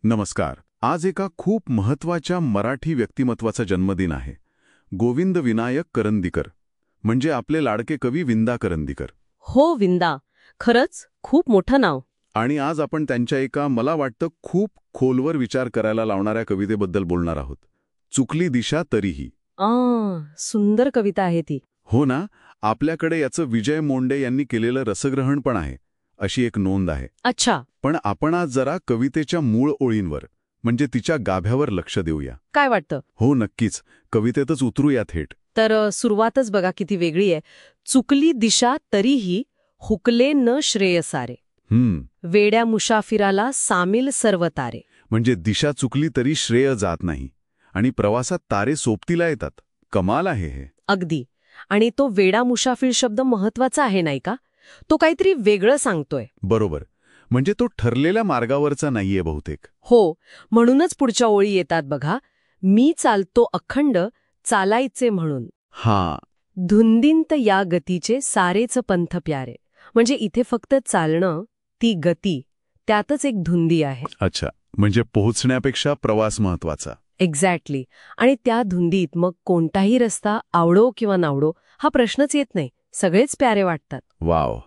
नमस्कार. आज एका खूप महत्वाच्या मराठी व्यक्तिमत्वाचा जन्मदिन आहे. गोविंद विनायक करंदीकर, म्हणजे आपले लाडके कवी विंदा करंदीकर. हो विंदा, खरंच खूप मोठं नाव. आणि आज आपण त्यांच्या एका मला वाटतं खूप खोलवर विचार करायला लावणाऱ्या कवितेबद्दल बोलणार आहोत. चुकली दिशा तरीही. सुंदर कविता आहे ती. हो ना. आपल्याकडे याचं विजय मोंडे यांनी केलेलं रसग्रहण पण आहे, अशी एक नोंद आहे. अच्छा, पण आपण आज जरा कवितेच्या मूळ ओळींवर, म्हणजे तिच्या गाभ्यावर लक्ष देऊया. काय वाटतं? हो नक्कीच, कवितेतच उतरूया थेट. तर सुरुवातच बघा किती वेगळी आहे. चुकली दिशा तरीही हुकले न श्रेय सारे, वेड्या मुसाफिराला सामील सर्व तारे. म्हणजे दिशा चुकली तरी श्रेय जात नाही आणि प्रवासात तारे सोबतीला येतात. कमाल आहे हे. अगदी. आणि तो वेडा मुसाफिर शब्द महत्वाचा आहे नाही का? तो काहीतरी वेगळं सांगतोय. बरोबर. म्हणजे तो ठरलेल्या मार्गावरचा नाहीये बहुतेक. हो, म्हणूनच पुढच्या ओळी येतात बघा. मी चालतो अखंड चालायचे म्हणून, हा, धुंदींत या गतीचे सारेच पंथ प्यारे. म्हणजे इथे फक्त चालणं, ती गती, त्यातच एक धुंदी आहे. अच्छा, म्हणजे पोहोचण्यापेक्षा प्रवास महत्वाचा. एक्झॅक्टली. आणि त्या धुंदीत मग कोणताही रस्ता आवडो किंवा नावडो हा प्रश्नच येत नाही. सगळेच प्यारे वाटतात. वाव.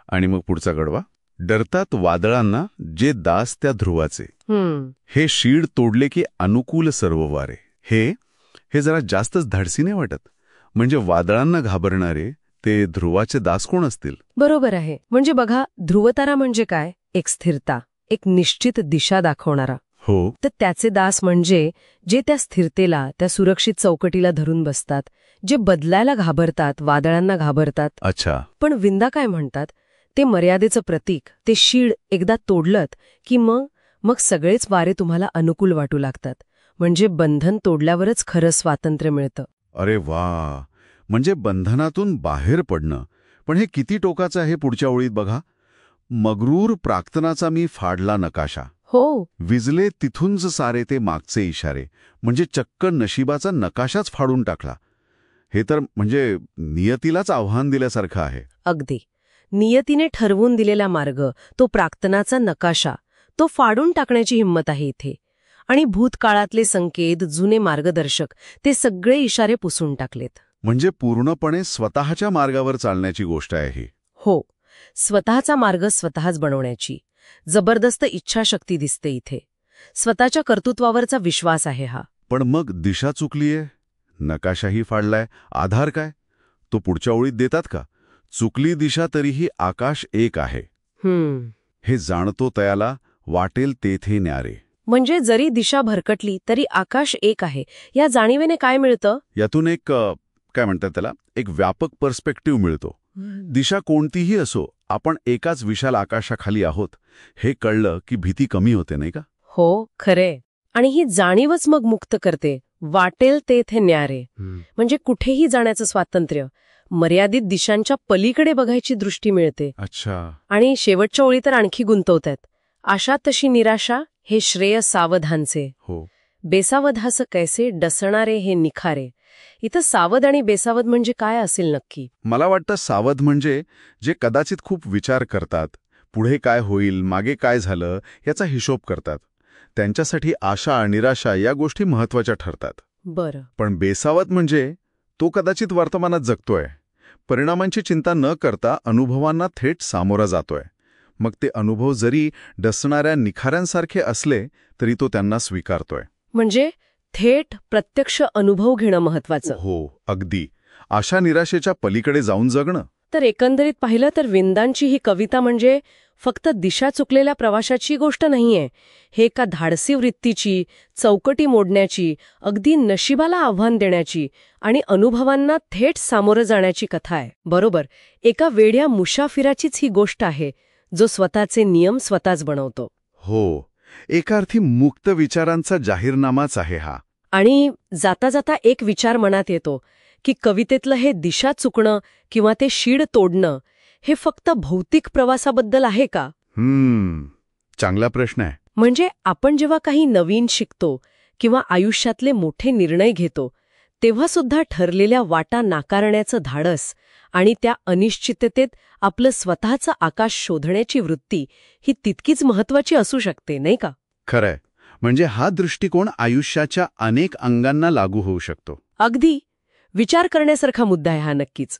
आणि मग पुढचा गडवा. डरतात वादळांना जे दास त्या ध्रुवाचे, हे शीड तोडले की अनुकूल सर्व वारे. हे जरा जास्तच धाडसी नाही वाटत? म्हणजे वादळांना घाबरणारे ते ध्रुवाचे दास कोण असतील? बरोबर आहे. म्हणजे बघा, ध्रुवतारा म्हणजे काय? एक स्थिरता, एक निश्चित दिशा दाखवणारा. हो. तर त्याचे दास म्हणजे जे त्या स्थिरतेला, त्या सुरक्षित चौकटीला धरून बसतात, जे बदलायला घाबरतात, वादळांना घाबरतात. अच्छा. पण विंदा काय म्हणतात? ते मर्यादेचं प्रतीक, ते शीड एकदा तोडलत की मग सगळेच वारे तुम्हाला अनुकूल वाटू लागतात. म्हणजे बंधन तोडल्यावरच खरं स्वातंत्र्य मिळतं. अरे वा. म्हणजे बंधनातून बाहेर पडणं. पण हे किती टोकाचं आहे पुढच्या ओळीत बघा. मगरूर प्राक्तनाचा मी फाडला नकाशा. हो. विजले तिथूनच सारे ते मागचे इशारे. म्हणजे चक्क नशिबाचा नकाशाच फाडून टाकला. हे तर म्हणजे नियतीलाच आव्हान दिल्यासारखं आहे. अगदी. नियतीने ठरवून दिलेला मार्ग, तो प्राक्तनाचा नकाशा, तो फाडून टाकण्याची हिंमत आहे इथे. आणि भूतकाळातले संकेत, जुने मार्गदर्शक, ते सगळे इशारे पुसून टाकलेत. म्हणजे पूर्णपणे स्वतःच्या मार्गावर चालण्याची गोष्ट आहे ही. हो, स्वतःचा मार्ग स्वतःच बनवण्याची जबरदस्त इच्छाशक्ती दिसते इथे. स्वतःच्या कर्तृत्वावरचा विश्वास आहे हा. पण मग दिशा चुकलीये, नकाशाही फाडलाय, आधार काय? तो पुढच्या ओळीत देतात का? चुकली दिशा तरीही आकाश एक आहे. हे जाणतो तयाला वाटेल तेथे न्यारे. म्हणजे जरी दिशा भरकटली तरी आकाश एक आहे, या जाणीवेने काय मिळतं? यातून एक काय म्हणतात त्याला, एक व्यापक पर्स्पेक्टिव्ह मिळतो. दिशा कोणतीही असो, आपण एकाच विशाल आकाशाखाली आहोत हे कळलं की भीती कमी होते, नाही का? हो, खरे. आणि ही जाणीवच मग मुक्त करते. वाटेल तेथे न्यारे. म्हणजे कुठेही जाण्याचं स्वातंत्र्य, मर्यादित दिशांच्या पलीकडे बघायची दृष्टी मिळते. अच्छा. आणि शेवटच्या ओळी तर आणखी गुंतवतात. आशा तशी निराशा, हे श्रेय सावधानचे. हो. बेसावधास कैसे डसणारे हे निखारे. इथं सावध आणि बेसावध म्हणजे काय असेल नक्की? मला वाटतं सावध म्हणजे जे कदाचित खूप विचार करतात, पुढे काय होईल, मागे काय झालं याचा हिशोब करतात. त्यांच्यासाठी आशा निराशा या गोष्टी महत्वाच्या ठरतात. बरं. पण बेसावध म्हणजे तो कदाचित वर्तमानात जगतोय, परिणामांची चिंता न करता अनुभवांना थेट सामोरा जातोय. मग ते अनुभव जरी डसणाऱ्या निखाऱ्यांसारखे असले तरी तो त्यांना स्वीकारतोय. म्हणजे थेट प्रत्यक्ष अनुभव घेणं महत्वाचं. हो, अगदी. आशा निराशेच्या पलीकडे जाऊन जगणं. तर एकंदरीत पाहिलं तर विंदांची ही कविता म्हणजे फक्त दिशा चुकलेल्या प्रवाशाची गोष्ट नाहीये. हे एका धाडसी वृत्तीची, चौकटी मोडण्याची, अगदी नशिबाला आव्हान देण्याची आणि अनुभवांना थेट सामोरं जाण्याची कथा आहे. बरोबर, एका वेड्या मुसाफिराचीच ही गोष्ट आहे, जो स्वतःचे नियम स्वतःच बनवतो. हो, एका अर्थी मुक्त विचारांचा जाहीरनामाच आहे हा. आणि जाता जाता एक विचार मनात येतो की कवितेतलं हे दिशा चुकणं किंवा ते शीड तोडणं हे फक्त भौतिक प्रवासाबद्दल आहे का? चांगला प्रश्न आहे. म्हणजे आपण जेव्हा काही नवीन शिकतो किंवा आयुष्यातले मोठे निर्णय घेतो, तेव्हा सुद्धा ठरलेल्या वाटा नाकारण्याचं धाडस आणि त्या अनिश्चिततेत आपलं स्वतःचं आकाश शोधण्याची वृत्ती ही तितकीच महत्वाची असू शकते, नाही का? खरंय. म्हणजे हा दृष्टिकोन आयुष्याच्या अनेक अंगांना लागू होऊ शकतो. अगदी. विचार करण्यासारखा मुद्दा आहे हा नक्कीच.